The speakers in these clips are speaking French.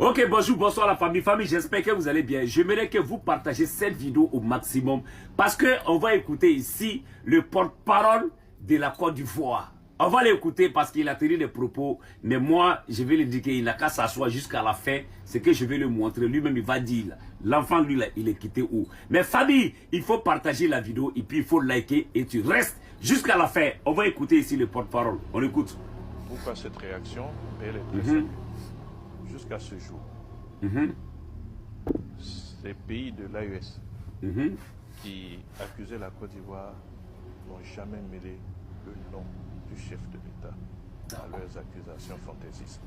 Ok, bonjour, bonsoir la famille. Famille, j'espère que vous allez bien. J'aimerais que vous partagez cette vidéo au maximum parce qu'on va écouter ici le porte-parole de la Côte d'Ivoire. On va l'écouter parce qu'il a tenu des propos, mais moi, je vais lui dire qu'il n'a qu'à s'asseoir jusqu'à la fin. C'est que je vais lui montrer. Lui-même, il va dire, l'enfant, lui, là, il est quitté où. Mais famille, il faut partager la vidéo et puis il faut liker et tu restes jusqu'à la fin. On va écouter ici le porte-parole. On écoute. Pourquoi cette réaction? Elle est très simple. Jusqu'à ce jour, ces pays de l'AES qui accusaient la Côte d'Ivoire n'ont jamais mêlé le nom du chef de l'État à leurs accusations fantaisistes.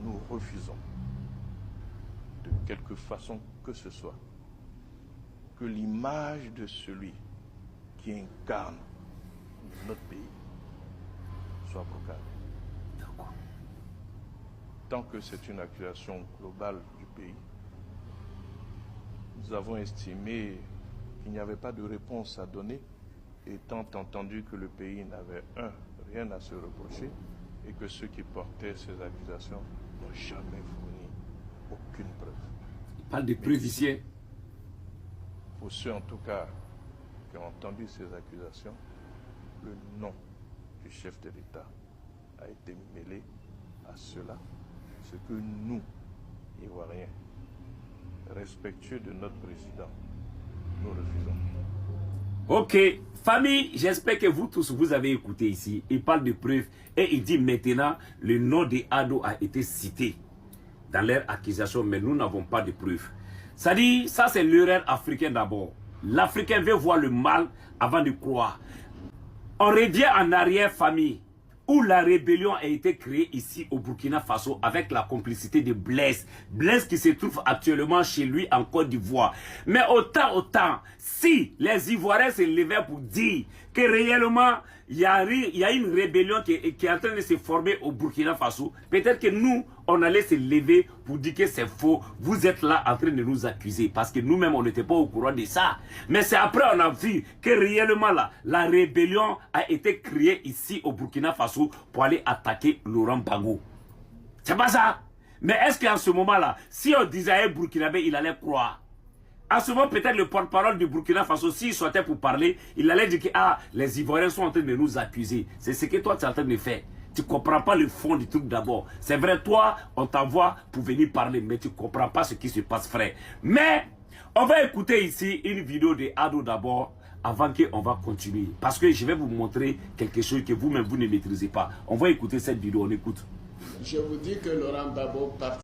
Nous refusons, de quelque façon que ce soit, que l'image de celui qui incarne notre pays soit proclamée. Tant que c'est une accusation globale du pays, nous avons estimé qu'il n'y avait pas de réponse à donner, étant entendu que le pays n'avait rien à se reprocher et que ceux qui portaient ces accusations n'ont jamais fourni aucune preuve. Il parle de preuves ici. Pour ceux en tout cas qui ont entendu ces accusations, le nom du chef de l'État a été mêlé à cela. Ce que nous, Ivoiriens, respectueux de notre président, nous refusons. Ok, famille, j'espère que vous tous, vous avez écouté ici. Il parle de preuves et il dit maintenant, le nom de Ado a été cité dans leur accusation, mais nous n'avons pas de preuves. Ça dit, ça c'est l'erreur africaine d'abord. L'Africain veut voir le mal avant de croire. On revient en arrière, famille, où la rébellion a été créée ici au Burkina Faso avec la complicité de Blaise. Blaise qui se trouve actuellement chez lui en Côte d'Ivoire. Mais autant, si les Ivoiriens se levaient pour dire que réellement il y a une rébellion qui est en train de se former au Burkina Faso, peut-être que nous, on allait se lever pour dire que c'est faux. Vous êtes là en train de nous accuser parce que nous-mêmes, on n'était pas au courant de ça. Mais c'est après on a vu que réellement là, la rébellion a été créée ici au Burkina Faso pour aller attaquer Laurent Gbagbo. C'est pas ça. Mais est-ce qu'en ce moment-là, si on disait à un Burkinabé, il allait croire? En ce moment, peut-être le porte-parole du Burkina Faso, s'il sortait pour parler, il allait dire que les Ivoiriens sont en train de nous accuser. C'est ce que toi, tu es en train de faire. Tu ne comprends pas le fond du truc d'abord. C'est vrai, toi, on t'envoie pour venir parler, mais tu ne comprends pas ce qui se passe, frère. Mais, on va écouter ici une vidéo de Ado d'abord, avant qu'on va continuer. Parce que je vais vous montrer quelque chose que vous-même, vous ne maîtrisez pas. On va écouter cette vidéo, on écoute. Je vous dis que Laurent Gbagbo